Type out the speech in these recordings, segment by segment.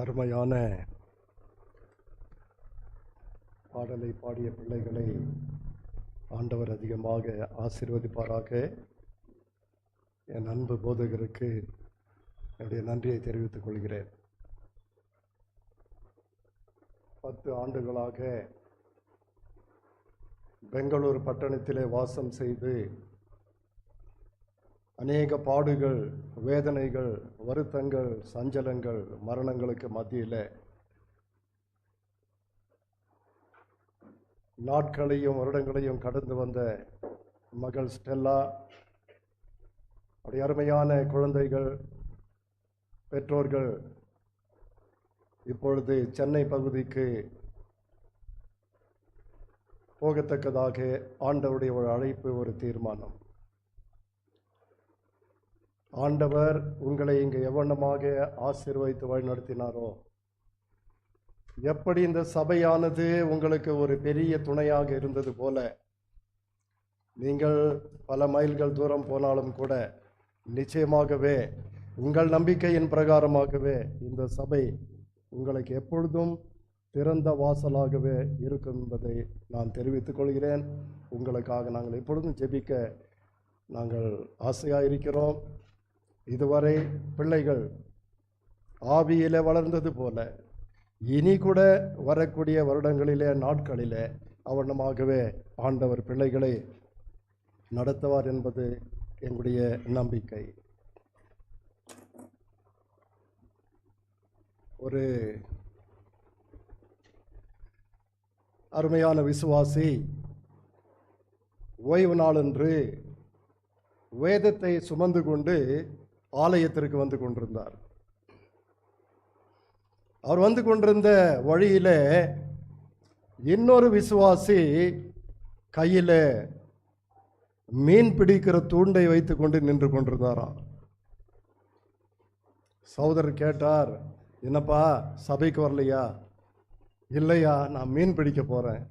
அருமையான பாடலை பாடிய பிள்ளைகளை ஆண்டவர் அதிகமாக ஆசீர்வதிப்பாராக. என் அன்பு போதகருக்கு என்னுடைய நன்றியை தெரிவித்துக் கொள்கிறேன். 10 ஆண்டுகளாக பெங்களூர் பட்டணத்திலே வாசம் செய்து அநேக பாடுகள், வேதனைகள், வருத்தங்கள், சஞ்சலங்கள், மரணங்களுக்கு மத்தியில் நாட்களையும் வருடங்களையும் கடந்து வந்த மகள் ஸ்டெல்லா, அவருடைய அருமையான குழந்தைகள், பெற்றோர்கள் இப்பொழுது சென்னை பகுதிக்கு போகத்தக்கதாக ஆண்டவருடைய ஒரு அழைப்பு, ஒரு தீர்மானம். ஆண்டவர் உங்களை இங்கே எவ்வளமாக ஆசீர்வதித்து வழிநடத்தினாரோ, எப்படி இந்த சபையானது உங்களுக்கு ஒரு பெரிய துணையாக இருந்தது போல, நீங்கள் பல மைல்கள் தூரம் போனாலும் கூட நிச்சயமாகவே உங்கள் நம்பிக்கையின் பிரகாரமாகவே இந்த சபை உங்களுக்கு எப்பொழுதும் திறந்த வாசலாகவே இருக்கும் என்பதை நான் தெரிவித்துக் கொள்கிறேன். உங்களுக்காக நாங்கள் எப்பொழுதும் ஜெபிக்க நாங்கள் ஆசையாக இருக்கிறோம். இதுவரை பிள்ளைகள் ஆவியிலே வளர்ந்தது போல இனி கூட வரக்கூடிய வருடங்களிலே, நாட்களிலே அவனமாகவே ஆண்டவர் பிள்ளைகளை நடத்துவார் என்பது எங்களுடைய நம்பிக்கை. ஒரு அருமையான விசுவாசி ஓய்வு நாளன்று வேதத்தை சுமந்து கொண்டு ஆலயத்திற்கு வந்து கொண்டிருந்தார். அவர் வந்து கொண்டிருந்த வழியில இன்னொரு விசுவாசி கையில மீன் பிடிக்கிற தூண்டை வைத்து கொண்டு நின்று கொண்டிருந்தாராம். சகோதரர் கேட்டார், என்னப்பா சபைக்கு வரலையா? இல்லையா, நான் மீன் பிடிக்க போறேன்.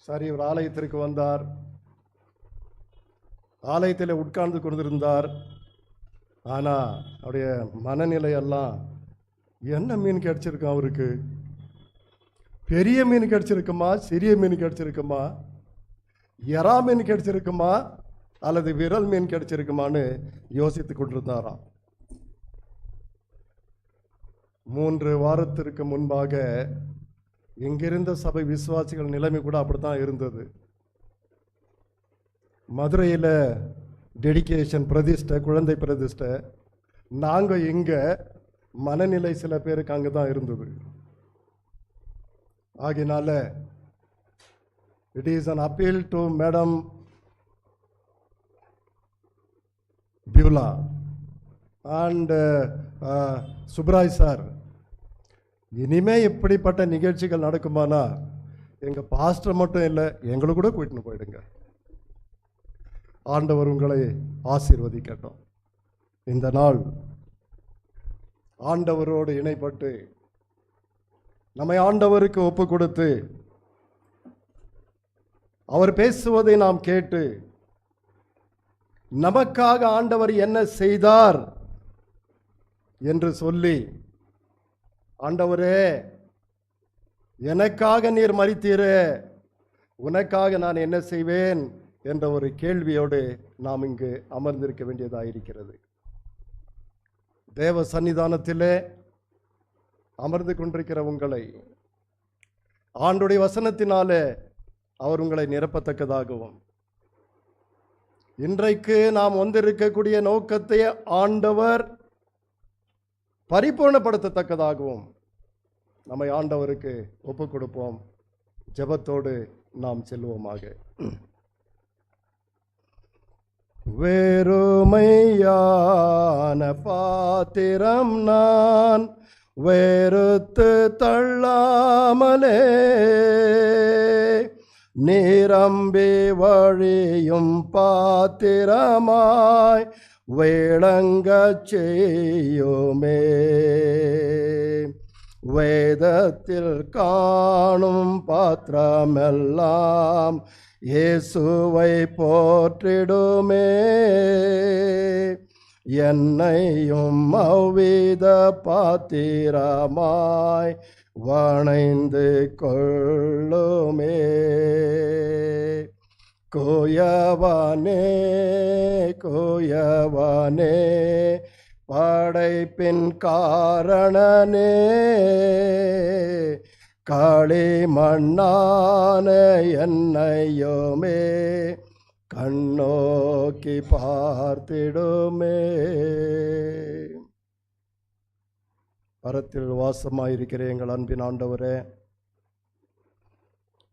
சரி, ஒரு ஆலயத்திற்கு வந்தார். ஆலயத்தில் உட்கார்ந்து கொண்டிருந்தார். ஆனால் அவருடைய மனநிலையெல்லாம், என்ன மீன் கிடைச்சிருக்கா அவருக்கு? பெரிய மீன் கிடைச்சிருக்குமா, சிறிய மீன் கிடைச்சிருக்குமா, எறா மீன் கிடைச்சிருக்குமா, அல்லது விரல் மீன் கிடைச்சிருக்குமான்னு யோசித்து கொண்டிருந்தாராம். 3 வாரத்திற்கு முன்பாக இங்கிருந்த சபை விசுவாசிகள் நிலைமை கூட அப்படித்தான் இருந்தது. மதுரையில் டெடிகேஷன் பிரதிஷ்டை, குழந்தை பிரதிஷ்டை. நாங்கள் இங்கே மனநிலை சில பேருக்கு அங்கே தான் இருந்தது. ஆகினால it is an appeal to madam Beulah and Subroy sir, இனிமே இப்படிப்பட்ட நிகழ்ச்சிகள் நடக்குமானா எங்கள் பாஸ்டர் மட்டும் இல்லை, எங்களை கூட கூட்டின்னு போயிடுங்க. ஆண்டவர் உங்களை ஆசீர்வதிக்கட்டும். இந்த நாள் ஆண்டவரோடு இணைப்பட்டு நம்மை ஆண்டவருக்கு ஒப்பு கொடுத்து அவர் பேசுவதை நாம் கேட்டு, நமக்காக ஆண்டவர் என்ன செய்தார் என்று சொல்லி, ஆண்டவரே எனக்காக நீர் மரித்தீரே, உனக்காக நான் என்ன செய்வேன் என்ற ஒரு கேள்வியோடு நாம் இங்கு அமர்ந்திருக்க வேண்டியதாயிருக்கிறது. தேவ சன்னிதானத்திலே அமர்ந்து கொண்டிருக்கிற உங்களை ஆண்டுடைய வசனத்தினாலே அவர் உங்களை நிரப்பத்தக்கதாகவும், இன்றைக்கு நாம் வந்திருக்கக்கூடிய நோக்கத்தை ஆண்டவர் பரிபூர்ணப்படுத்தத்தக்கதாகவும் நம்மை ஆண்டவருக்கு ஒப்பு கொடுப்போம். ஜெபத்தோடு நாம் செல்வோமாக. வெறுமையான பாத்திரம் நான் வெறுத்து தள்ளாமலே, நிரம்பி வழியும் பாத்திரமாய் விளங்கச் செய்யுமே. வேதத்தில் காணும் பாத்திரமெல்லாம் இயேசுவை போற்றிடுமே. என்னையும் அவ்வித பாத்திரமாய் வணைந்து கொள்ளுமே. கோயவானே கோயவானே படைப்பின் காரணனே, களி மண்ணான என்னையுமே கண்ணோக்கி பார்த்திடுமே. பரத்தில் வாசமாயிருக்கிற எங்கள் அன்பின் ஆண்டவரே,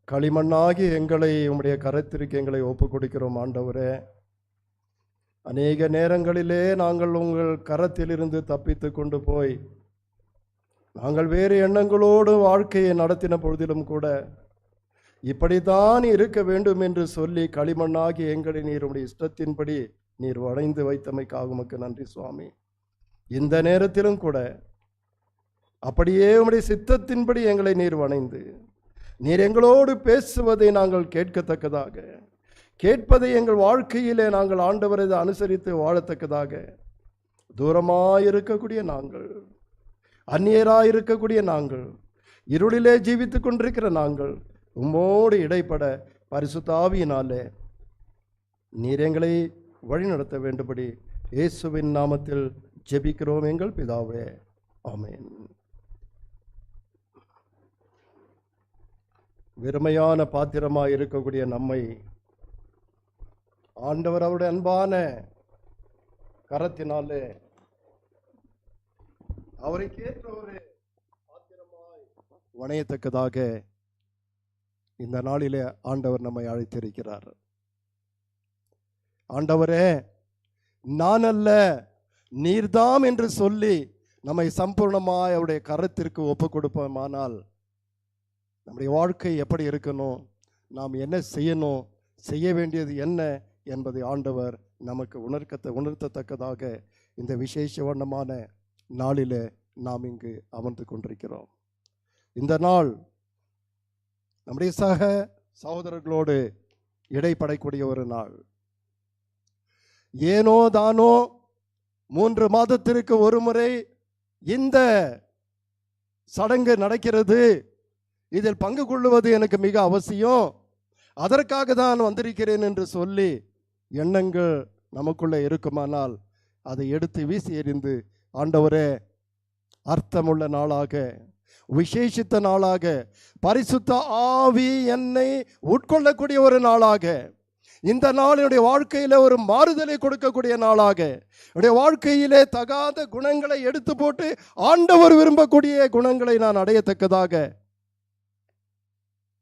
களிமண்ணாகி எங்களை உம்முடைய கரத்திற்கு எங்களை ஒப்புக் கொடுக்கிறோம் ஆண்டவரே. அநேக நேரங்களிலே நாங்கள் உங்கள் கரத்திலிருந்து தப்பித்து கொண்டு போய் நாங்கள் வேறு எண்ணங்களோடு வாழ்க்கையை நடத்தின பொழுதிலும் கூட இப்படித்தான் இருக்க வேண்டும் என்று சொல்லி களிமண்ணாகி எங்களை நீர் உடைய இஷ்டத்தின்படி நீர் வளைந்து வைத்தமைக்காக உமக்கு நன்றி சுவாமி. இந்த நேரத்திலும் கூட அப்படியே உம்முடைய சித்தத்தின்படி எங்களை நீர் வணைந்து நீர் எங்களோடு பேசுவதை நாங்கள் கேட்கத்தக்கதாக, கேட்பதை எங்கள் வாழ்க்கையிலே நாங்கள் ஆண்டவரை அனுசரித்து வாழத்தக்கதாக, தூரமாயிருக்கக்கூடிய நாங்கள், அந்நியராயிருக்கக்கூடிய நாங்கள், இருளிலே ஜீவித்து கொண்டிருக்கிற நாங்கள் உம்மோடு இடைப்பட பரிசுத்த ஆவியினாலே நீர் எங்களை வழிநடத்த வேண்டும்படி இயேசுவின் நாமத்தில் ஜெபிக்கிறோம் எங்கள் பிதாவே, ஆமென். வெறுமையான பாத்திரமாய் இருக்கக்கூடிய நம்மை ஆண்டவர் அவருடைய அன்பான கரத்தினாலே அவரை கேட்ட ஒரு பாத்திரமாய் வணையத்தக்கதாக இந்த நாளிலே ஆண்டவர் நம்மை அழைத்திருக்கிறார். ஆண்டவரே நான் அல்ல நீர்தாம் என்று சொல்லி நம்மை சம்பூர்ணமாய் அவருடைய கரத்திற்கு ஒப்பு கொடுப்போமானால் நம்முடைய வாழ்க்கை எப்படி இருக்கணும், நாம் என்ன செய்யணும், செய்ய வேண்டியது என்ன என்பதை ஆண்டவர் நமக்கு உணர்த்தத்தக்கதாக இந்த விசேஷ வண்ணமான நாளில் நாம் இங்கு அமர்ந்து கொண்டிருக்கிறோம். இந்த நாள் நம்முடைய சக சகோதரர்களோடு இடைப்படக்கூடிய ஒரு நாள். ஏனோ தானோ 3 மாதத்திற்கு ஒரு முறை இந்த சடங்கு நடக்கிறது, இதில் பங்கு கொள்ளுவது எனக்கு மிக அவசியம், அதற்காக தான் வந்திருக்கிறேன் என்று சொல்லி எண்ணங்கள் நமக்குள்ளே இருக்குமானால் அதை எடுத்து வீசி எறிந்து ஆண்டவரே அர்த்தமுள்ள நாளாக, விசேஷித்த நாளாக, பரிசுத்த ஆவி என்னை உட்கொள்ளக்கூடிய ஒரு நாளாக, இந்த நாள் என்னுடைய வாழ்க்கையில ஒரு மாறுதலை கொடுக்கக்கூடிய நாளாக, என்னுடைய வாழ்க்கையிலே தகாத குணங்களை எடுத்து போட்டு ஆண்டவர் விரும்பக்கூடிய குணங்களை நான் அடையத்தக்கதாக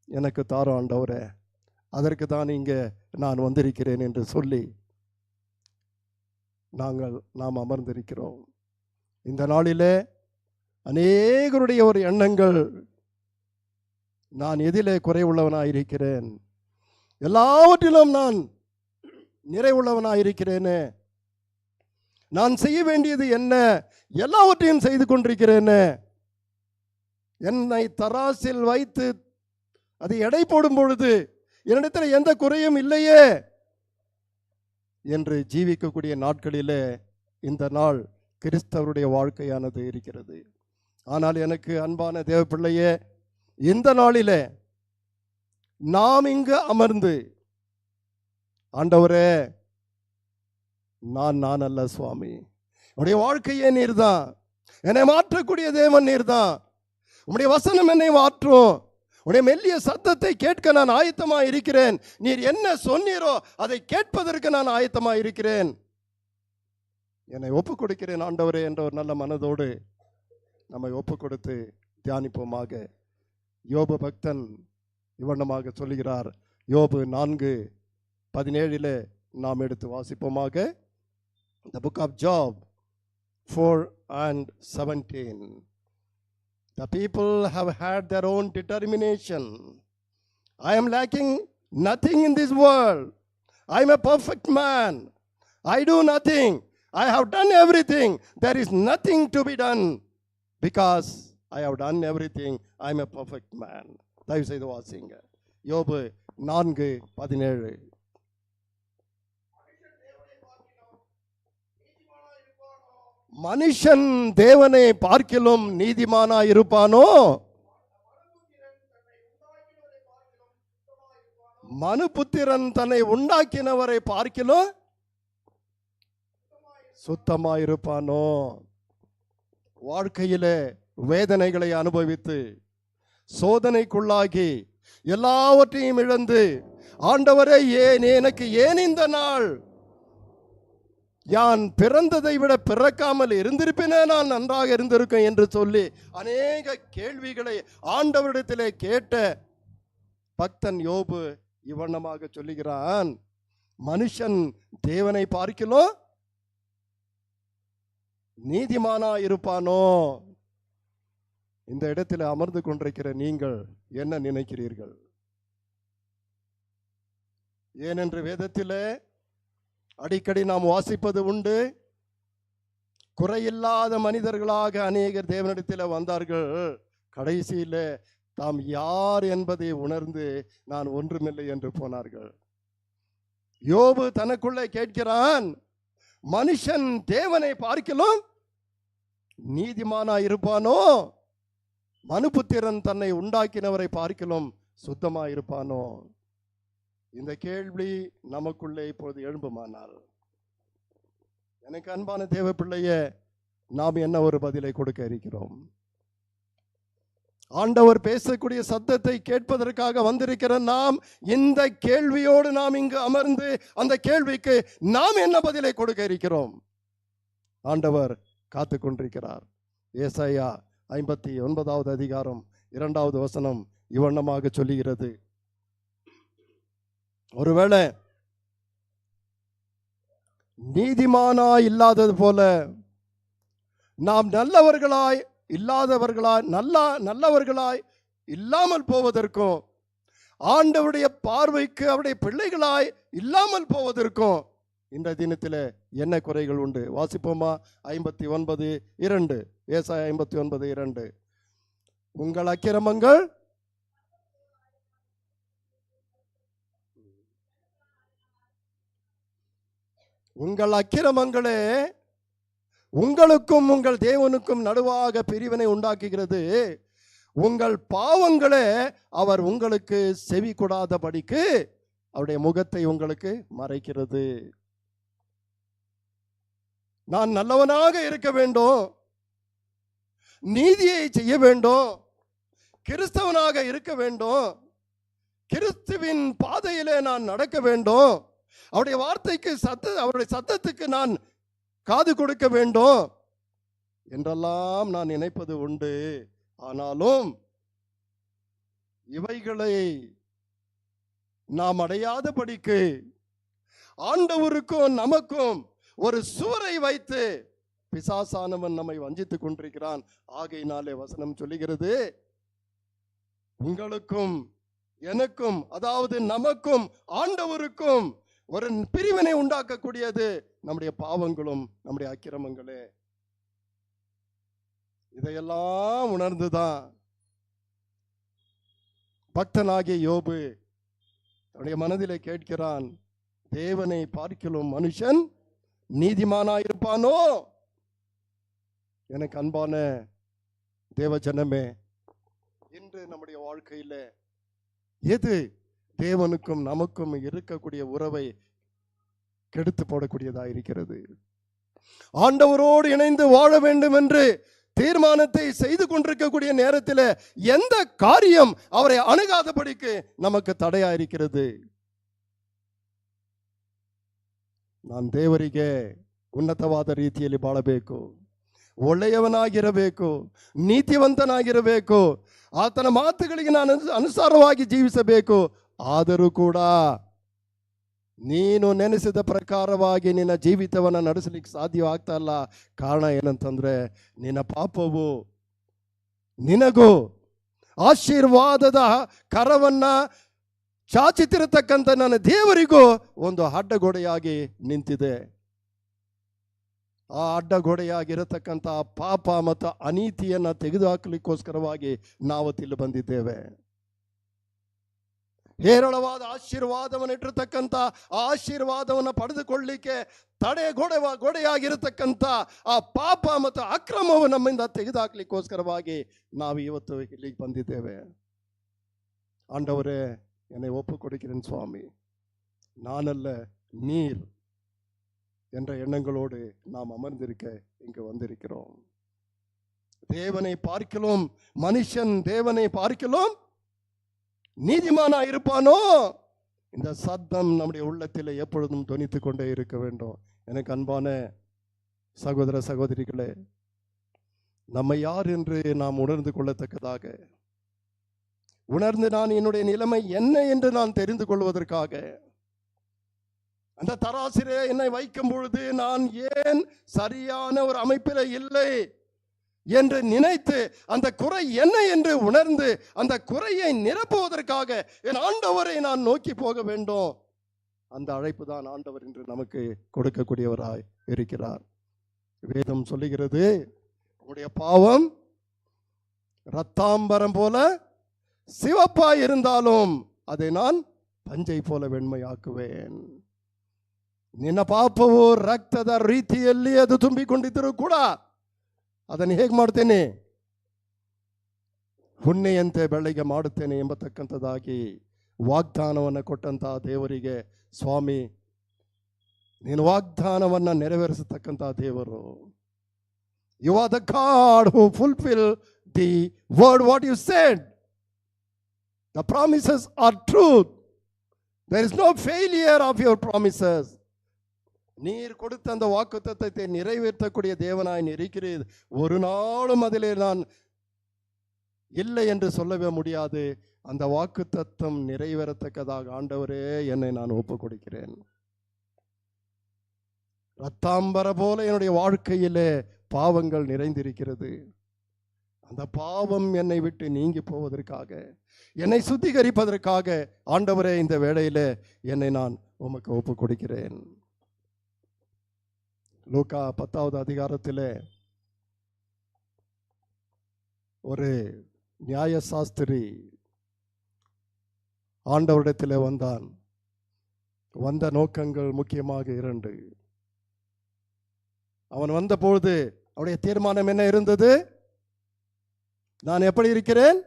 எனக்கு தாரும் ஆண்டவரே, அதற்கு தான் இங்கே நான் வந்திருக்கிறேன் என்று சொல்லி நாம் அமர்ந்திருக்கிறோம். இந்த நாளிலே அநேகருடைய ஒரு எண்ணங்கள், நான் எதிலே குறைவுள்ளவனாயிருக்கிறேன், எல்லாவற்றிலும் நான் நிறைவுள்ளவனாயிருக்கிறேனே, நான் செய்ய வேண்டியது என்ன, எல்லாவற்றையும் செய்து கொண்டிருக்கிறேனே, என்னை தராசில் வைத்து அதை எடை போடும் பொழுது என்னிடத்தில் எந்த குறையும் இல்லையே என்று ஜீவிக்கக்கூடிய நாட்களிலே இந்த நாள் கிறிஸ்தவருடைய வாழ்க்கையானது இருக்கிறது. ஆனால் எனக்கு அன்பான தேவ பிள்ளையே, இந்த நாளிலே நாம் இங்கு அமர்ந்து ஆண்டவரே நான் அல்ல சுவாமி, உடைய வாழ்க்கையே நீர்தான், என்னை மாற்றக்கூடிய தேவன் நீர்தான், உம்முடைய வசனம் என்னை மாற்றும், உடைய மெல்லிய சத்தத்தை கேட்க நான் ஆயத்தமாக இருக்கிறேன், நீர் என்ன சொன்னீரோ அதை கேட்பதற்கு நான் ஆயத்தமாக இருக்கிறேன், என்னை ஒப்புக் கொடுக்கிறேன் ஆண்டவரே என்ற ஒரு நல்ல மனதோடு நம்மை ஒப்புக் கொடுத்து தியானிப்போமாக. யோபு பக்தன் இவ்வண்ணமாக சொல்லுகிறார். யோபு 4:17 நாம் எடுத்து வாசிப்போமாக. The book of Job 4:17. The people have had their own determination. I am lacking nothing in this world. I am a perfect man. I do nothing. I have done everything. There is nothing to be done. Because I have done everything, I am a perfect man. தயவு செய்து வாசிங்க. யோபு 4:17. மனுஷன் தேவனை பார்க்கிலும் நீதிமானா இருப்பானோ? மனுபுத்திரன் தன்னை உண்டாக்கினவரை பார்க்கிலும் சுத்தமாயிருப்பானோ? வாழ்க்கையிலே வேதனைகளை அனுபவித்து சோதனைக்குள்ளாகி எல்லாவற்றையும் இழந்து, ஆண்டவரே எனக்கு ஏன் இந்த நாள், யான் பிறந்ததை விட பிறக்காமல் இருந்திருப்பினே நான் நன்றாக இருந்திருக்கேன் என்று சொல்லி அநேக கேள்விகளை ஆண்டவரிடத்திலே கேட்ட பக்தன் யோபு இவ்வண்ணமாக சொல்லுகிறான், மனுஷன் தேவனை பார்க்கிலும் நீதிமானா இருப்பானோ? இந்த இடத்தில் அமர்ந்து கொண்டிருக்கிற நீங்கள் என்ன நினைக்கிறீர்கள்? ஏனென்று வேதத்திலே அடிக்கடி நாம் வாசிப்பது உண்டு, குறையில்லாத மனிதர்களாக அநேகர் தேவனிடத்தில் வந்தார்கள். கடைசியில் தாம் யார் என்பதை உணர்ந்து நான் ஒன்றுமில்லை என்று போனார்கள். யோபு தனக்குள்ளே கேட்கிறான், மனுஷன் தேவனை பார்க்கிலும் நீதிமானா இருப்பானோ? மனுபுத்திரன் தன்னை உண்டாக்கினவரை பார்க்கிலும் சுத்தமா இருப்பானோ? இந்த கேள்வி நமக்குள்ளே இப்போது எழும்புமானால், எனக்கு அன்பான தேவ பிள்ளையே, நாம் என்ன ஒரு பதிலை கொடுக்க இருக்கிறோம்? ஆண்டவர் பேசக்கூடிய சத்தத்தை கேட்பதற்காக வந்திருக்கிற நாம் இந்த கேள்வியோடு நாம் இங்கு அமர்ந்து அந்த கேள்விக்கு நாம் என்ன பதிலை கொடுக்க இருக்கிறோம்? ஆண்டவர் காத்து கொண்டிருக்கிறார். ஏசாயா 59வது அதிகாரம் 2வது வசனம் இவ்வண்ணமாக சொல்லுகிறது, ஒருவேளை நீதிமானா இல்லாதது போல நாம் நல்லவர்களாய் இல்லாமல் போவதற்கும், ஆண்டவருடைய பார்வைக்கு அவருடைய பிள்ளைகளாய் இல்லாமல் போவதற்கும் இந்த தினத்தில் என்ன குறைகள் உண்டு? வாசிப்போமா? 59:2, ஏசாயா 59:2. உங்கள் அக்கிரமங்கள் அக்கிரமங்களே உங்களுக்கும் உங்கள் தேவனுக்கும் நடுவாக பிரிவினை உண்டாக்குகிறது. உங்கள் பாவங்களே அவர் உங்களுக்கு செவி கொடாதபடிக்கு அவருடைய முகத்தை உங்களுக்கு மறைக்கிறது. நான் நல்லவனாக இருக்க வேண்டும், நீதியை செய்ய வேண்டும், கிறிஸ்தவனாக இருக்க வேண்டும், கிறிஸ்துவின் பாதையிலே நான் நடக்க வேண்டும், அவருடைய வார்த்தைக்கு அவருடைய சத்தத்துக்கு நான் காது கொடுக்க வேண்டும் என்றெல்லாம் நான் நினைப்பது உண்டு. ஆனாலும் இவைகளை நாம் அடையாதபடிக்கு ஆண்டவருக்கும் நமக்கும் ஒரு சுவரை வைத்து பிசாசானவன் நம்மை வஞ்சித்துக் கொண்டிருக்கிறான். ஆகையினாலே வசனம் சொல்லுகிறது, உங்களுக்கும் எனக்கும், அதாவது நமக்கும் ஆண்டவருக்கும் ஒரு பிரிவினை உண்டாக்கக்கூடியது நம்முடைய பாவங்களும் நம்முடைய அக்கிரமங்களே. இதையெல்லாம் உணர்ந்துதான் பக்தனாகிய யோபு தன்னுடைய மனதிலே கேட்கிறான், தேவனை பார்க்கிலும் மனுஷன் நீதிமானாயிருப்பானோ? எனக்கு அன்பான தேவ ஜனமே, இன்று நம்முடைய வாழ்க்கையில எது தேவனுக்கும் நமக்கும் இருக்கக்கூடிய உறவை கெடுத்து போடக்கூடியதாக இருக்கிறது? ஆண்டவரோடு இணைந்து வாழ வேண்டும் என்று தீர்மானத்தை செய்து கொண்டிருக்கக்கூடிய நேரத்தில் எந்த காரியம் அவரை அணுகாதபடிக்கு நமக்கு தடையா இருக்கிறது? ನಾನು ದೇವರಿಗೆ ಉನ್ನತವಾದ ರೀತಿಯಲ್ಲಿ ಬಾಳಬೇಕು, ಒಳ್ಳೆಯವನಾಗಿರಬೇಕು, ನೀತಿವಂತನಾಗಿರಬೇಕು, ಆತನ ಮಾತುಗಳಿಗೆ ನಾನು ಅನುಸಾರವಾಗಿ ಜೀವಿಸಬೇಕು. ಆದರೂ ಕೂಡ ನೀನು ನೆನೆಸಿದ ಪ್ರಕಾರವಾಗಿ ನಿನ್ನ ಜೀವಿತವನ್ನು ನಡೆಸಲಿಕ್ಕೆ ಸಾಧ್ಯವಾಗ್ತಾ ಇಲ್ಲ. ಕಾರಣ ಏನಂತಂದ್ರೆ ನಿನ್ನ ಪಾಪವು ನಿನಗೂ ಆಶೀರ್ವಾದದ ಕರವನ್ನ ಚಾಚುತ್ತಿರತಕ್ಕಂಥ ನನ್ನ ದೇವರಿಗೂ ಒಂದು ಅಡ್ಡಗೋಡೆಯಾಗಿ ನಿಂತಿದೆ. ಆ ಅಡ್ಡಗೋಡೆಯಾಗಿರತಕ್ಕಂಥ ಪಾಪ ಮತ್ತು ಅನೀತಿಯನ್ನು ತೆಗೆದುಹಾಕಲಿಕ್ಕೋಸ್ಕರವಾಗಿ ನಾವು ತಿಳಿ ಬಂದಿದ್ದೇವೆ. ಹೇರಳವಾದ ಆಶೀರ್ವಾದವನ್ನು ಇಟ್ಟಿರ್ತಕ್ಕಂಥ ಆ ಆಶೀರ್ವಾದವನ್ನು ಪಡೆದುಕೊಳ್ಳಿಕ್ಕೆ ಗೋಡೆಯಾಗಿರತಕ್ಕಂಥ ಆ ಪಾಪ ಮತ್ತು ಅಕ್ರಮವು ನಮ್ಮಿಂದ ತೆಗೆದುಹಾಕ್ಲಿಕ್ಕೋಸ್ಕರವಾಗಿ ನಾವು ಇವತ್ತು ಇಲ್ಲಿಗೆ ಬಂದಿದ್ದೇವೆ. ஆண்டவரே, என்னை ஒப்பு கொடுக்கிறேன் சுவாமி, நானல்ல நீர் என்ற எண்ணங்களோடு நாம் அமர்ந்திருக்க இங்கு வந்திருக்கிறோம். தேவனை பார்க்கலாம் மனுஷன் தேவனை பார்க்கலாம் நீதிமானா இருப்பானோ, இந்த சத்தம் நம்முடைய உள்ளத்தில் எப்பொழுதும் தொனித்துக் கொண்டே இருக்க வேண்டும். எனக்கு அன்பான சகோதர சகோதரிகளே, நம்மை யார் என்று நாம் உணர்ந்து கொள்ளத்தக்கதாக, உணர்ந்து நான் என்னுடைய நிலைமை என்ன என்று நான் தெரிந்து கொள்வதற்காக, அந்த தராசிலே என்னை வைக்கும் பொழுது நான் ஏன் சரியான ஒரு அமைப்பில் இல்லை என்று நினைத்து அந்த குறை என்ன என்று உணர்ந்து அந்த குறையை நிரப்புவதற்காக என் ஆண்டவரை நான் நோக்கி போக வேண்டும். அந்த அழைப்பு தான் ஆண்டவர் என்று நமக்கு கொடுக்கக்கூடியவராய் இருக்கிறார். வேதம் சொல்லுகிறது, உங்களுடைய பாவம் ரத்தாம்பரம் போல சிவப்பாய் இருந்தாலும் அதை நான் ಪಂಜೈ ಪೋಲ ವೆಣ್ಮೆಯಾಕುವೇನ್. ನಿನ್ನ ಪಾಪವು ರಕ್ತದ ರೀತಿಯಲ್ಲಿ ಅದು ತುಂಬಿಕೊಂಡಿದ್ದರೂ ಕೂಡ ಅದನ್ನು ಹೇಗೆ ಮಾಡ್ತೇನೆ, ಹುಣ್ಣೆಯಂತೆ ಬೆಳಗ್ಗೆ ಮಾಡುತ್ತೇನೆ ಎಂಬತಕ್ಕಂಥದ್ದಾಗಿ ವಾಗ್ದಾನವನ್ನು ಕೊಟ್ಟಂತಹ ದೇವರಿಗೆ, ಸ್ವಾಮಿ ನೀನು ವಾಗ್ದಾನವನ್ನು ನೆರವೇರಿಸತಕ್ಕಂಥ ದೇವರು. You are the God who fulfil the word what you said. The promises are truth. There is no failure of your promises. நீர் கொடுத்த அந்த வாக்குத்தத்தத்தை நிறைவேற்றக்கூடிய தேவனாய் இருக்கிறீர். ஒரு நாளும் அதிலே நான் இல்லை என்று சொல்லவே முடியாது. அந்த வாக்குத்தத்தம் நிறைவேறத்தக்கதாக ஆண்டவரே என்னை நான் ஒப்பு கொடுக்கிறேன். ரத்தாம்பர போல என்னுடைய வாழ்க்கையிலே பாவங்கள் நிறைந்திருக்கிறது. அந்த பாவம் என்னை விட்டு நீங்கி போவதற்காக, என்னை சுத்திகரிப்பதற்காக ஆண்டவரே இந்த வேளையிலே என்னை நான் உமக்கு ஒப்பு கொடுக்கிறேன். லூக்கா 10வது அதிகாரத்திலே ஒரு நியாயசாஸ்திரி ஆண்டவரிடத்திலே வந்தான். வந்த நோக்கங்கள் முக்கியமாக 2. அவன் வந்த பொழுது அவனுடைய தீர்மானம் என்ன இருந்தது? நான் எப்படி இருக்கிறேன்?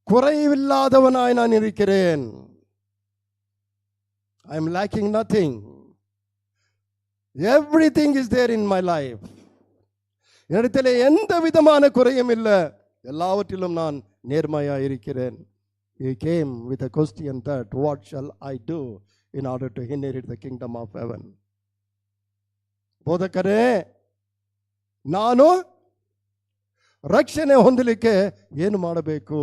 குறைவில்லாதவனாய் நான் இருக்கிறேன். I am lacking nothing. Everything is there in my life. என்னிடத்தில் எந்த விதமான குறையும் இல்லை, எல்லாவற்றிலும் நான் நேர்மையாக இருக்கிறேன். He came with a question that what shall I do in order to inherit the kingdom of heaven. ಬೋಧಕರೇ, ನಾನು ರಕ್ಷಣೆ ಹೊಂದಲಿಕ್ಕೆ ಏನು ಮಾಡಬೇಕು?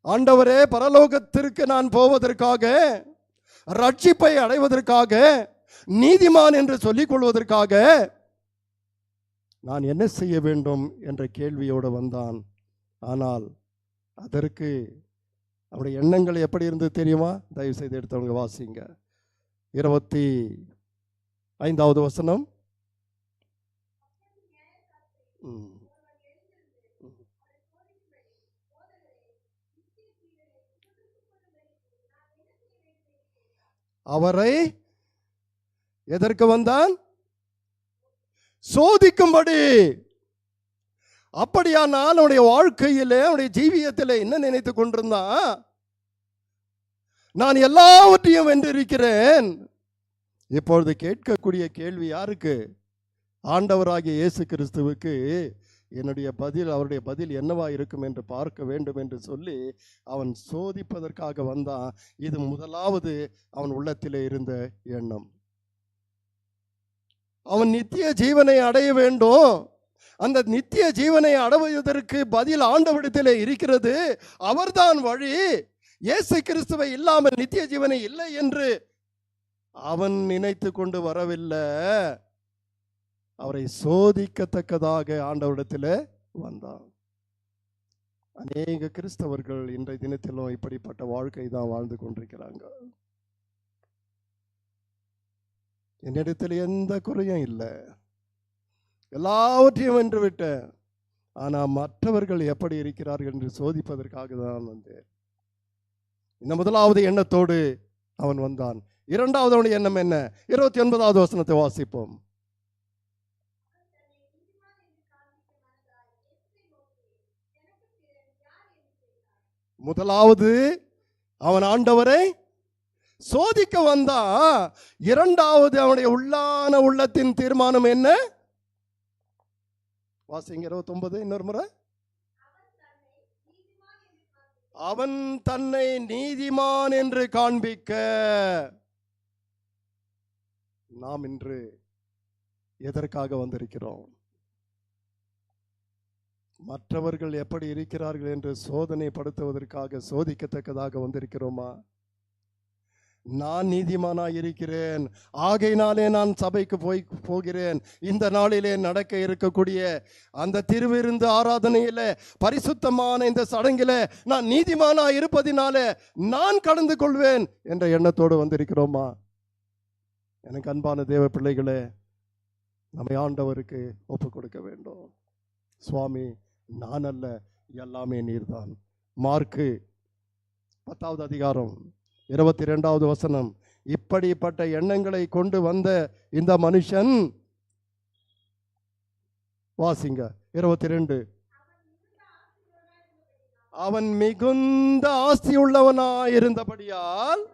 ஆண்டவரே, பரலோகத்திற்கு நான் போவதற்காக, ரட்சிப்பை அடைவதற்காக, நீதிமான் என்று சொல்லிக் கொள்வதற்காக நான் என்ன செய்ய வேண்டும் என்ற கேள்வியோடு வந்தான். ஆனால் அதற்கு அவருடைய எண்ணங்கள் எப்படி இருந்தது தெரியுமா? தயவு செய்து எடுத்தவங்க வாசிங்க. 25வது வசனம். அவரை எதற்கு வந்தான்? சோதிக்கும்படி. அப்படியானால் அவனுடைய வாழ்க்கையிலே, அவனுடைய ஜீவியத்திலே என்ன நினைத்துக் கொண்டிருந்தான்? நான் எல்லாவற்றையும் வென்றிருக்கிறேன். இப்பொழுது கேட்கக்கூடிய கேள்வி யாருக்கு? ஆண்டவராகிய இயேசு கிறிஸ்துவுக்கு என்னுடைய பதில், அவருடைய பதில் என்னவா இருக்கும் என்று பார்க்க வேண்டும் என்று சொல்லி அவன் சோதிப்பதற்காக வந்தான். இது முதலாவது அவன் உள்ளத்திலே இருந்த எண்ணம். அவன் நித்திய ஜீவனை அடைய வேண்டும். அந்த நித்திய ஜீவனை அடைவதற்கு பதில் ஆண்டவரிடத்திலே இருக்கிறது. அவர்தான் வழி. இயேசு கிறிஸ்துவை இல்லாமல் நித்திய ஜீவனை இல்லை என்று அவன் நினைத்து கொண்டு வரவில்லை. அவரை சோதிக்கத்தக்கதாக ஆண்டவரிடத்தில் வந்தான். அநேக கிறிஸ்தவர்கள் இன்றைய தினத்திலும் இப்படிப்பட்ட வாழ்க்கை தான் வாழ்ந்து கொண்டிருக்கிறாங்க. என்னிடத்தில் எந்த குறையும் இல்லை, எல்லாவற்றையும் வென்று விட்டேன், ஆனா மற்றவர்கள் எப்படி இருக்கிறார்கள் என்று சோதிப்பதற்காக தான் வந்தேன். இந்த முதலாவது எண்ணத்தோடு அவன் வந்தான். இரண்டாவது அவனுடைய எண்ணம் என்ன? 29வது வசனத்தை வாசிப்போம். முதலாவது அவன் ஆண்டவரை சோதிக்க வந்தா. இரண்டாவது அவனுடைய உள்ளத்தின் தீர்மானம் என்ன? வாசிங்க 29 இன்னொரு முறை. அவன் தன்னை நீதிமான் என்று காண்பிக்க. நாம் இன்று எதற்காக வந்திருக்கிறோம்? மற்றவர்கள் எப்படி இருக்கிறார்கள் என்று சோதனைப்படுத்துவதற்காக, சோதிக்கத்தக்கதாக வந்திருக்கிறோமா? நான் நீதிமானாய் இருக்கிறேன், ஆகையினாலே நான் சபைக்கு போகிறேன். இந்த நாளிலே நடக்க இருக்கக்கூடிய அந்த திருவிருந்து ஆராதனையில, பரிசுத்தமான இந்த சடங்கில நான் நீதிமானாய் இருப்பதினாலே நான் கலந்து கொள்வேன் என்ற எண்ணத்தோடு வந்திருக்கிறோமா? எனக்கு அன்பான தேவ பிள்ளைகளே, நம்மை ஆண்டவருக்கு ஒப்பு கொடுக்க வேண்டும். சுவாமி, நான் அல்ல, எல்லாமே நீர்தான். மார்க்கு 10வது அதிகாரம் 22வது வசனம். இப்படிப்பட்ட எண்ணங்களை கொண்டு வந்த இந்த மனுஷன், வாசிங்க 22. அவன் மிகுந்த ஆஸ்தி உள்ளவனாயிருந்தபடியால்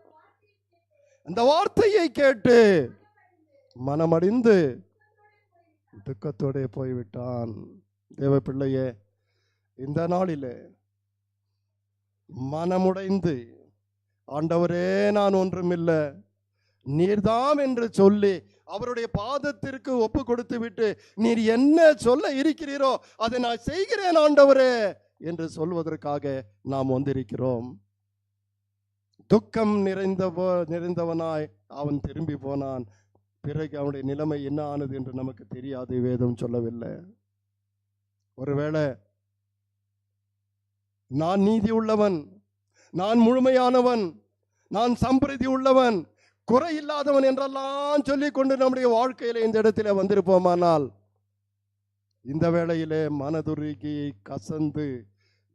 அந்த வார்த்தையை கேட்டு மனமடிந்து துக்கத்தோட போய்விட்டான். தேவ பிள்ளையே, இந்த நாளிலே மனமுடைந்து, ஆண்டவரே நான் ஒன்றுமில்லை, நீர்தாம் என்று சொல்லி அவருடைய பாதத்திற்கு ஒப்பு கொடுத்து விட்டு, நீர் என்ன சொல்ல இருக்கிறீரோ அதை நான் செய்கிறேன் ஆண்டவரே என்று சொல்வதற்காக நாம் வந்திருக்கிறோம். துக்கம் நிறைந்தவனாய் அவன் திரும்பி போனான். பிறகு அவனுடைய நிலைமை என்ன ஆனது என்று நமக்கு தெரியாது, வேதம் சொல்லவில்லை. ஒருவேளை நான் நீதி உள்ளவன், நான் முழுமையானவன், நான் சம்பிரதி உள்ளவன், குறை இல்லாதவன் என்றெல்லாம் சொல்லிக் கொண்டு நம்முடைய வாழ்க்கையில இந்த இடத்துல வந்திருப்போமானால், இந்த வேளையிலே மனதுருகி கசந்து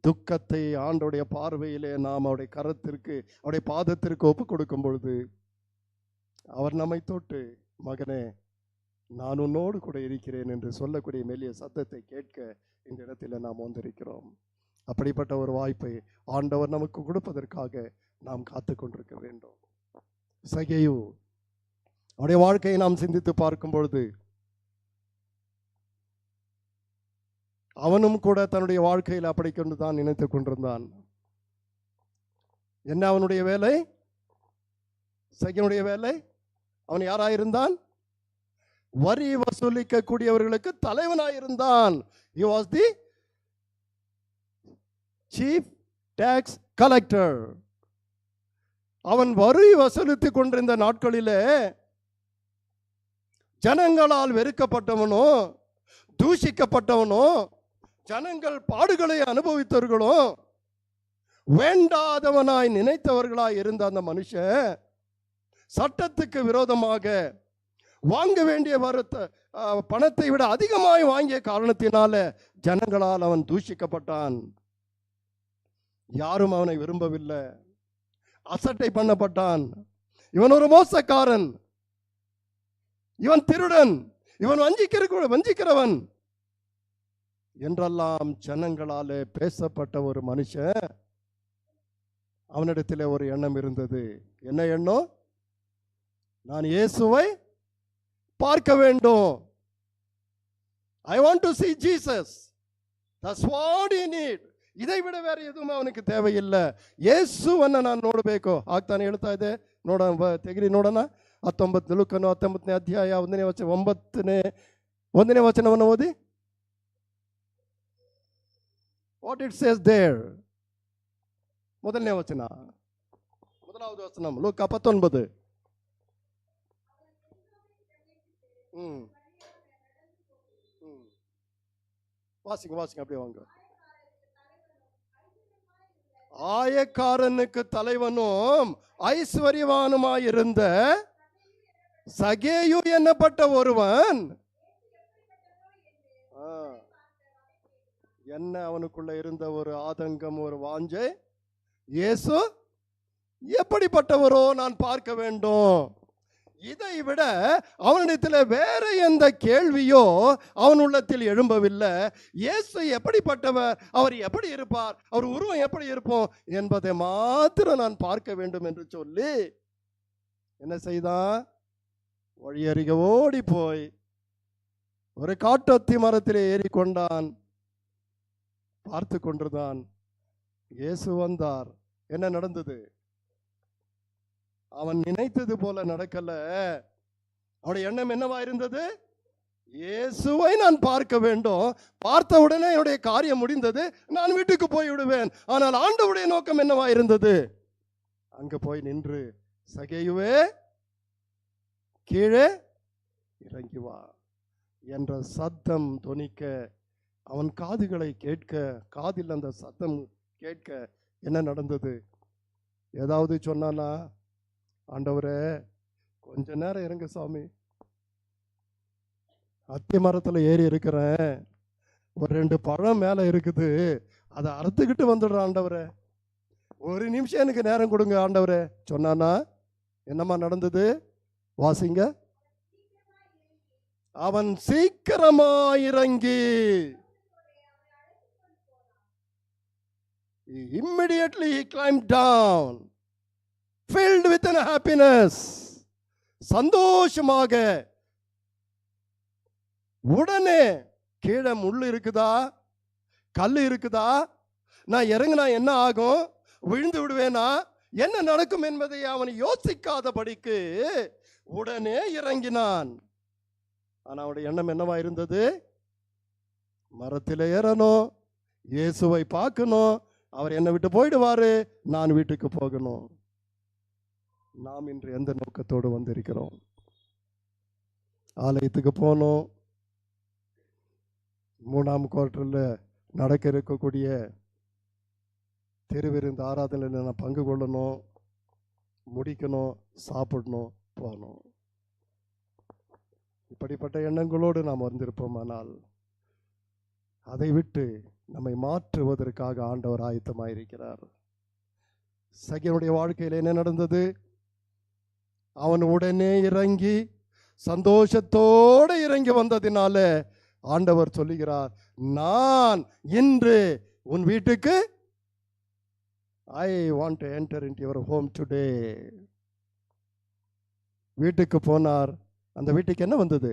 துக்கத்தை ஆண்டோடைய பார்வையிலே நாம் அவருடைய கரத்திற்கு, அவருடைய பாதத்திற்கு ஒப்பு கொடுக்கும் பொழுது, அவர் நம்மை தொட்டு, மகனே நான் உன்னோடு கூட இருக்கிறேன் என்று சொல்லக்கூடிய மெல்லிய சத்தத்தை கேட்க இந்த இடத்துல நாம் வந்திருக்கிறோம். அப்படிப்பட்ட ஒரு வாய்ப்பை ஆண்டவர் நமக்கு கொடுப்பதற்காக நாம் காத்து கொண்டிருக்க வேண்டும். சகேயு அவருடைய வாழ்க்கையை நாம் சிந்தித்து பார்க்கும் பொழுது, அவனும் கூட தன்னுடைய வாழ்க்கையில் அப்படி கொண்டு தான் நினைத்துக் கொண்டிருந்தான். என்ன அவனுடைய வேலை? சகேயுடைய வேலை. அவன் யாராயிருந்தான்? வரி வசூலிக்க கூடியவர்களுக்கு தலைவனாயிருந்தான். He was the chief tax collector. அவன் வரி வசூலித்துக் கொண்டிருந்த நாட்களிலே ஜனங்களால் வெறுக்கப்பட்டவனோ, தூஷிக்கப்பட்டவனோ, ஜனங்கள் பாடுகளை அனுபவித்தவர்களோ, வேண்டாதவனாய் நினைத்தவர்களாய் இருந்த அந்த மனுஷன் சட்டத்துக்கு விரோதமாக வாங்க வேண்டிய பணத்தை விட அதிகமாய் வாங்கிய காரணத்தினால ஜனங்களால் அவன் தூஷிக்கப்பட்டான். யாரும் அவனை விரும்பவில்லை. அசட்டை பண்ணப்பட்டான். இவன் ஒரு மோசக்காரன், இவன் திருடன், இவன் வஞ்சிக்கிறவன் என்றெல்லாம் ஜனங்களாலே பேசப்பட்ட ஒரு மனுஷன், அவனிடத்தில் ஒரு எண்ணம் இருந்தது. என்ன எண்ணம்? நான் இயேசுவை பார்க்க வேண்டும். I want to see Jesus. That's what he need. ಇದೇ ಬಿಡ ಬೇರೆ ಎದುಮೆ ಅವನಿಗೆ தேவையில்லை. ಯೇಸುವನ್ನು ನಾನು ನೋಡಬೇಕು. ಆಗ್ತಾನೆ ಹೇಳ್ತಾ ಇದೆ. ನೋಡೋಣ, ತೆಗಿರಿ ನೋಡೋಣ. 19 ಲೂಕನು 19ನೇ ಅಧ್ಯಾಯ 1ನೇ ವಚನ 1ನೇ ವಚನವನ್ನು ಓದಿ. What it says there. ಮೊದಲನೇ ವಚನ, ಮೊದಲಾவது ವಚನ ಲೂಕ 19. வாசிங்க அப்படியே வாங்க. ஆயக்காரனுக்கு தலைவனும் ஐஸ்வர்யவானுமாயிருந்த சகேயு என்னப்பட்ட ஒருவன் என்ன அவனுக்குள்ள இருந்த ஒரு ஆதங்கம், ஒரு வாஞ்சை, இயேசு எப்படிப்பட்டவரோ நான் பார்க்க வேண்டும். இதை விட அவனிடத்தில் வேற எந்த கேள்வியோ அவன் உள்ளத்தில் எழும்பவில்லை. இயேசு எப்படிப்பட்டவர், அவர் எப்படி இருப்பார், அவர் உருவம் எப்படி இருப்போம் என்பதை மாத்திரம் நான் பார்க்க வேண்டும் என்று சொல்லி என்ன செய்தான்? வழியறிக ஓடி போய் ஒரு காட்டத்தி மரத்திலே ஏறிக்கொண்டான். பார்த்து கொண்டிருந்தான். இயேசு வந்தார். என்ன நடந்தது? அவன் நினைத்தது போல நடக்கல. அவனுடைய எண்ணம் என்னவா இருந்தது? இயேசுவை நான் பார்க்க வேண்டும். பார்த்த உடனே என்னுடைய காரியம் முடிந்தது, நான் வீட்டுக்கு போய் விடுவேன். ஆனால் ஆண்டவருடைய நோக்கம் என்னவா இருந்தது? அங்க போய் நின்று, சகேயுவே கீழே இறங்கி வா என்ற சத்தம் தொனிக்க, அவன் காதுகளை கேட்க, காதில் அந்த சத்தம் கேட்க என்ன நடந்தது? ஏதாவது சொன்னானா? ஆண்டவரே கொஞ்ச நேரம் இறங்க சாமி, அத்தி மரத்துல ஏறி இருக்கிறேன், ஒரு 2 பழம் மேல இருக்குது, அதை அறுத்துக்கிட்டு வந்துடுறேன் ஆண்டவரே, ஒரு நிமிஷம் எனக்கு நேரம் கொடுங்க ஆண்டவரே சொன்னானா? என்னம்மா நடந்தது? வாசிங்க. அவன் சீக்கிரமாய் இறங்கி, immediately he climbed down, filled with an happiness. சந்தோஷமாக. உடனே கீழே முள்ளு இருக்குதா, கல் இருக்குதா, நான் இறங்கினா என்ன ஆகும், விழுந்து விடுவேனா, என்ன நடக்கும் என்பதை அவன் யோசிக்காதபடிக்கு உடனே இறங்கினான். ஆனா அவனுடைய எண்ணம் என்னவா இருந்தது? மரத்தில் ஏறணும், இயேசுவை பார்க்கணும், அவர் என்னை விட்டு போயிடுவாரு, நான் வீட்டுக்கு போகணும். நாம் இன்று எந்த நோக்கத்தோடு வந்திருக்கிறோம்? ஆலயத்துக்கு போனோம், 3ஆம் குவார்டர்ல நடக்க இருக்கக்கூடிய திருவிருந்து ஆராதனையில் நான் பங்கு கொள்ளணும், முடிக்கணும், சாப்பிடணும், போகணும். இப்படிப்பட்ட எண்ணங்களோடு நாம் வந்திருப்போமானால் அதை விட்டு நம்மை மாற்றுவதற்காக ஆண்டவர் ஆயத்தமாயிருக்கிறார். சகேயுடைய வாழ்க்கையில் என்ன நடந்தது? அவன் உடனே இறங்கி சந்தோஷத்தோடு இறங்கி வந்ததினால ஆண்டவர் சொல்லுகிறார், நான் இன்று உன் வீட்டுக்கு, I want to enter into your home today. வீட்டுக்கு போனார். அந்த வீட்டுக்கு என்ன வந்தது?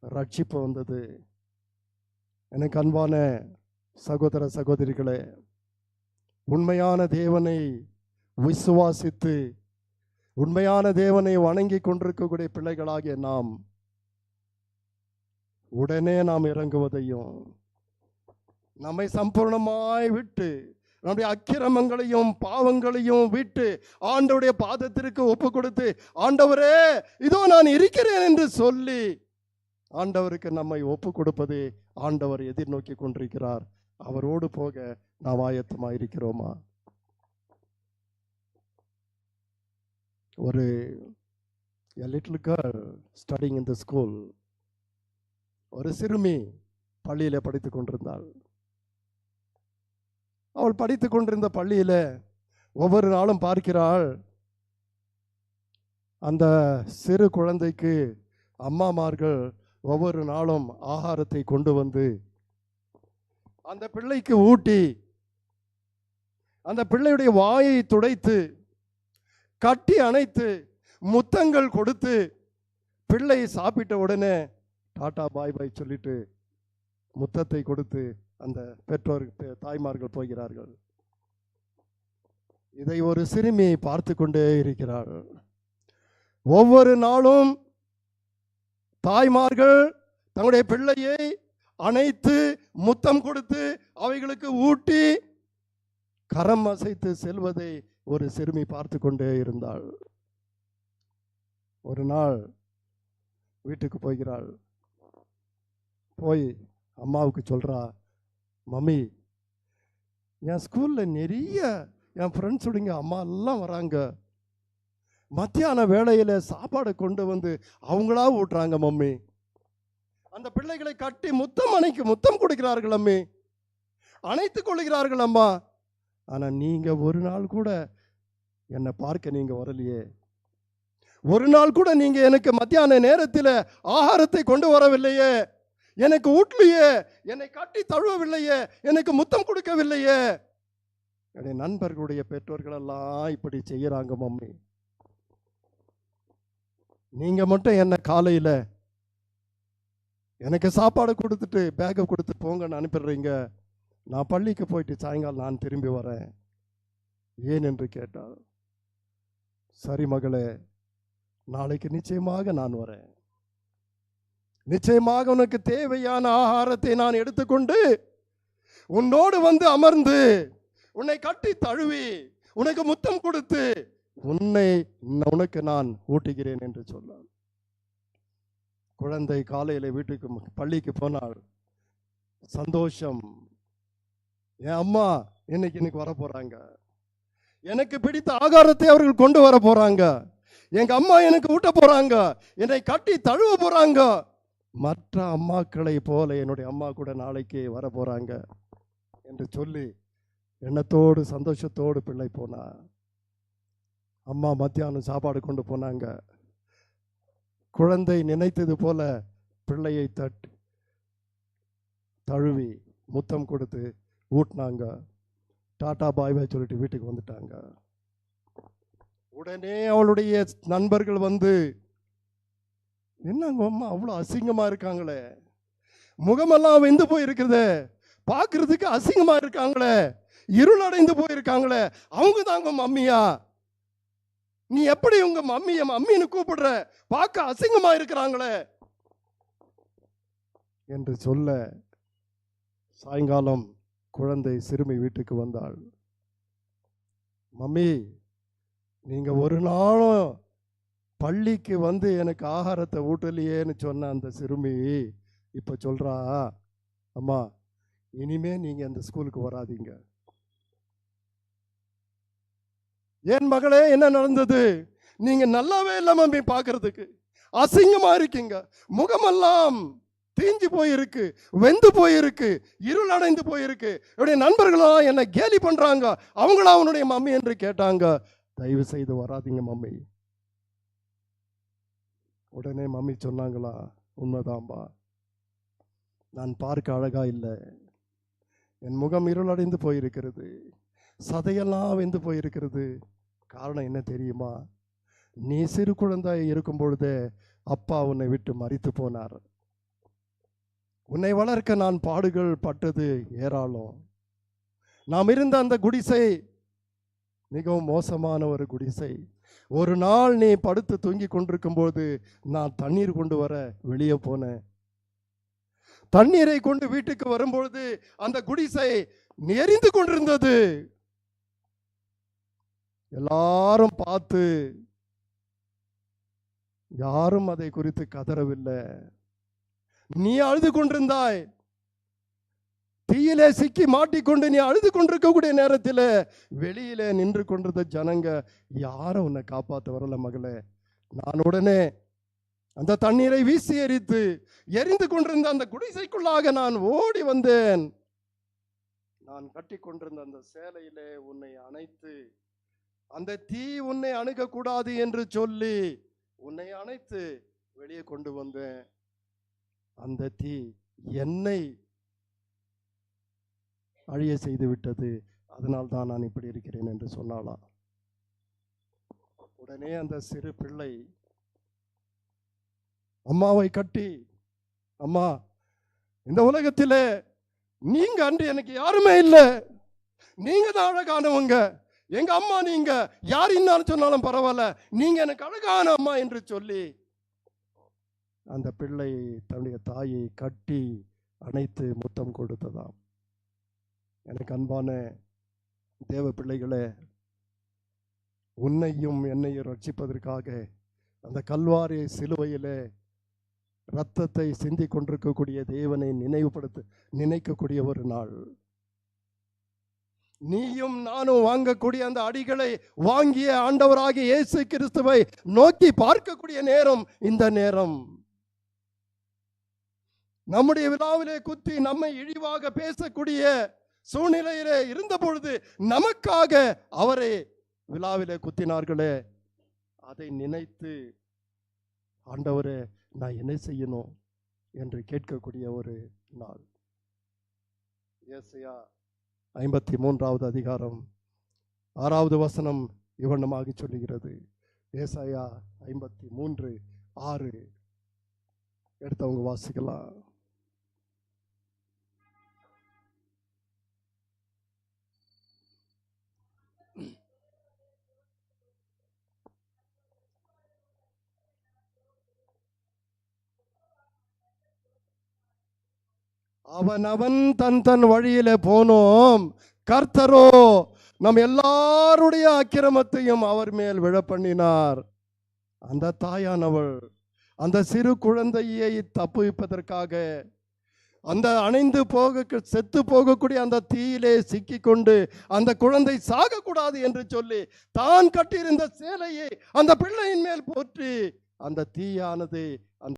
ரட்சிப்பு வந்தது. எனக்கு அன்பான சகோதர சகோதரிகளே, உண்மையான தேவனை விசுவாசித்து உண்மையான தேவனை வணங்கி கொண்டிருக்கக்கூடிய பிள்ளைகளாகிய நாம் உடனே நாம் இறங்குவதையும், நம்மை சம்பூர்ணமாய் விட்டு நம்முடைய அக்கிரமங்களையும் பாவங்களையும் விட்டு ஆண்டவருடைய பாதத்திற்கு ஒப்பு கொடுத்து, ஆண்டவரே இதோ நான் இருக்கிறேன் என்று சொல்லி ஆண்டவருக்கு நம்மை ஒப்பு கொடுப்பது ஆண்டவர் எதிர்நோக்கி கொண்டிருக்கிறார். அவரோடு போக நாம் ஆயத்தமாயிருக்கிறோமா? ஒரு a little girl studying in the school, ஒரு சிறுமி பள்ளியில படித்துக் கொண்டிருந்தாள். அவள் படித்துக் கொண்டிருந்த பள்ளியில ஒவ்வொரு நாளும் பார்க்கிறாள், அந்த சிறு குழந்தைக்கு அம்மாமார்கள் ஒவ்வொரு நாளும் ஆகாரத்தை கொண்டு வந்து அந்த பிள்ளைக்கு ஊட்டி, அந்த பிள்ளையுடைய வாயை துடைத்து கட்டி அணைத்து முத்தங்கள் கொடுத்து, பிள்ளை சாப்பிட்ட உடனே டாடா பாய் பாய் சொல்லிட்டு முத்தத்தை கொடுத்து அந்த பெற்றோர் தாய்மார்கள் போகிறார்கள். இதை ஒரு சிறுமி பார்த்து கொண்டே இருக்கிறாள். ஒவ்வொரு நாளும் தாய்மார்கள் தங்களுடைய பிள்ளையை அணைத்து முத்தம் கொடுத்து அவைகளுக்கு ஊட்டி கரம் அசைத்து செல்வதை ஒரு சிறுமி பார்த்து கொண்டே இருந்தாள். ஒரு நாள் வீட்டுக்கு போகிறாள். போய் அம்மாவுக்கு சொல்றா, மம்மி என் ஸ்கூல்ல நிறைய என் ஃப்ரெண்ட்ஸுடைய அம்மா எல்லாம் வராங்க, மத்தியான வேளையில சாப்பாடு கொண்டு வந்து அவங்களா ஊட்டுறாங்க மம்மி, அந்த பிள்ளைகளை கட்டி முத்தம் கொடுக்கிறார்கள் அம்மே, அணைத்துக் கொள்கிறார்கள் அம்மா. ஆனா நீங்க ஒரு நாள் கூட என்னை பார்க்க நீங்க வரலையே. ஒரு நாள் கூட நீங்க எனக்கு மத்தியான நேரத்தில் ஆகாரத்தை கொண்டு வரவில்லையே, எனக்கு ஊட்டலையே, என்னை கட்டி தழுவவில்லையே, எனக்கு முத்தம் கொடுக்கவில்லையே. என்னுடைய நண்பர்களுடைய பெற்றோர்கள் எல்லாம் இப்படி செய்யறாங்க மம்மி. நீங்க மட்டும் என்ன காலையில எனக்கு சாப்பாடு கொடுத்துட்டு பேக்கை கொடுத்து போங்கன்னு அனுப்பிடுறீங்க. நான் பள்ளிக்கு போயிட்டு சாயங்காலம் நான் திரும்பி வரேன் ஏன் என்று கேட்டால், சரி மகளே, நாளைக்கு நிச்சயமாக நான் வரேன். நிச்சயமாக உனக்கு தேவையான ஆகாரத்தை நான் எடுத்துக்கொண்டு உன்னோடு வந்து அமர்ந்து உன்னை கட்டி தழுவி உனக்கு முத்தம் கொடுத்து உனக்கு நான் ஊட்டுகிறேன் என்று சொன்னார். குழந்தை காலையில வீட்டுக்கு பள்ளிக்கு போனாள். சந்தோஷம். என் அம்மா இன்னைக்கு வர போறாங்க, எனக்கு பிடித்த ஆகாரத்தை அவர்கள் கொண்டு வர போறாங்க, எங்க அம்மா எனக்கு ஊட்ட போறாங்க, என்னை கட்டி தழுவ போறாங்க, மற்ற அம்மாக்களை போல என்னுடைய அம்மா கூட நாளைக்கு வர போறாங்க என்று சொல்லி எண்ணத்தோடு சந்தோஷத்தோடு பிள்ளை போனா. அம்மா மத்தியானம் சாப்பாடு கொண்டு போனாங்க. குழந்தை நினைத்தது போல பிள்ளையை தழுவி முத்தம் கொடுத்து ஊட்டினாங்க. டாடா பாய் பாய் சொல்லிட்டு வீட்டுக்கு வந்துட்டாங்க. உடனே அவளுடைய நண்பர்கள் வந்து, என்னங்க அம்மா அவ்வளோ அசிங்கமா இருக்காங்களே, முகமெல்லாம் வெந்து போயிருக்குது, பார்க்கறதுக்கு அசிங்கமா இருக்காங்களே, இருளடைந்து போயிருக்காங்களே, அவங்க தாங்க மம்மியா? நீ எப்படி உங்க மம்மிய மம்மின்னு கூப்பிடுற, பார்க்க அசிங்கமா இருக்கிறாங்களே என்று சொல்ல, சாயங்காலம் குழந்தை சிறுமி வீட்டுக்கு வந்தாள். மம்மி, நீங்க ஒரு நாளும் பள்ளிக்கு வந்து எனக்கு ஆகாரத்தை ஊட்டலையேன்னு சொன்ன அந்த சிறுமி இப்ப சொல்றா, அம்மா இனிமே நீங்க அந்த ஸ்கூலுக்கு வராதீங்க. என் மகளே, என்ன நடந்தது? நீங்க நல்லாவே இல்லை மம்மி, பார்க்கறதுக்கு அசிங்கமா இருக்கீங்க, முகமெல்லாம் தீஞ்சு போயிருக்கு, வெந்து போயிருக்கு, இருள் அடைந்து போயிருக்கு, என்னுடைய நண்பர்களாம் என்னை கேலி பண்றாங்க, அவங்களா அவனுடைய மம்மி என்று கேட்டாங்க. தயவு செய்து வராதீங்க மம்மி. உடனே மம்மி சொன்னாங்களா, உண்மைதான்பா, நான் பார்க்க அழகா இல்லை, என் முகம் இருளடைந்து போயிருக்கிறது, சதையெல்லாம் வெந்து போயிருக்கிறது. காரணம் என்ன தெரியுமா? நீ சிறு குழந்தை இருக்கும் பொழுதே அப்பா உன்னை விட்டு மரித்து போனார். உன்னை வளர்க்க நான் பாடுகள் பட்டது ஏராளம். நாம் இருந்த அந்த குடிசை மிகவும் மோசமான ஒரு குடிசை. ஒரு நாள் நீ படுத்து தூங்கி கொண்டிருக்கும் போது நான் தண்ணீர் கொண்டு வர வெளியே போனேன். தண்ணீரை கொண்டு வீட்டுக்கு வரும்பொழுது அந்த குடிசை எரிந்து கொண்டிருந்தது. எல்லாரும் பார்த்து யாரும் அதை குறித்து கதறவில்லை. நீ அழுது கொண்டிருந்தாய். தீயிலே சிக்கி மாட்டிக்கொண்டு நீ அழுது கொண்டிருக்கக்கூடிய நேரத்தில் வெளியிலே நின்று கொண்டிருந்த ஜனங்க யாரும் உன்னை காப்பாற்ற வரல மகளே. நான் உடனே அந்த தண்ணீரை வீசி எரிந்து கொண்டிருந்த அந்த குடிசைக்குள்ளாக நான் ஓடி வந்தேன். நான் கட்டி கொண்டிருந்த அந்த சேலையிலே உன்னை அணைத்து, அந்த தீ உன்னை அணுகக்கூடாது என்று சொல்லி உன்னை அணைத்து வெளியே கொண்டு வந்தேன். அந்த தீ என்னை அழிய செய்து விட்டது, அதனால் தான் நான் இப்படி இருக்கிறேன் என்று சொன்னாலாம். உடனே அந்த சிறு பிள்ளை அம்மாவை கட்டி, அம்மா, இந்த உலகத்திலே நீங்க அன்று எனக்கு யாருமே இல்லை, நீங்க தான் அழகானவங்க, எங்க அம்மா நீங்க, யார் இன்னாலும் சொன்னாலும் பரவாயில்ல, நீங்க எனக்கு அழகான அம்மா என்று சொல்லி அந்த பிள்ளை தன்னுடைய தாயை கட்டி அணைத்து முத்தம் கொடுத்ததாம். எனக்கு அன்பான தேவ பிள்ளைகளே, உன்னையும் என்னையும் ரட்சிப்பதற்காக அந்த கல்வாரி சிலுவையிலே இரத்தத்தை சிந்தி கொண்டிருக்கக்கூடிய தேவனை நினைக்கக்கூடிய ஒரு நாள். நீயும் நானும் வாங்கக்கூடிய அந்த அடிகளை வாங்கிய ஆண்டவராகிய இயேசு கிறிஸ்துவை நோக்கி பார்க்கக்கூடிய நேரம் இந்த நேரம். நம்முடைய விழாவிலே குத்தி நம்மை இழிவாக பேசக்கூடிய சூழ்நிலையிலே இருந்த பொழுது நமக்காக அவரை விழாவிலே குத்தினார்களே, அதை நினைத்து ஆண்டவரே நான் என்ன செய்யணும் என்று கேட்கக்கூடிய ஒரு நாள். ஏசாயா 53வது அதிகாரம் 6வது வசனம் இவண்ணமாக சொல்லுகிறது. ஏசாயா 53:6 எடுத்தவங்க வாசிக்கலாம். அவன் தன் தன் வழியில போனோம், கர்த்தரோ நம் எல்லாருடைய அக்கிரமத்தையும் அவர் மேல் விழப்பண்ணினார். அந்த தாயானவள் அந்த சிறு குழந்தையை தப்புவிப்பதற்காக அந்த அணைந்து செத்து போகக்கூடிய அந்த தீயிலே சிக்கிக்கொண்டு அந்த குழந்தை சாகக்கூடாது என்று சொல்லி தான் கட்டியிருந்த சேலையை அந்த பிள்ளையின் மேல் போற்றி அந்த தீயானது அந்த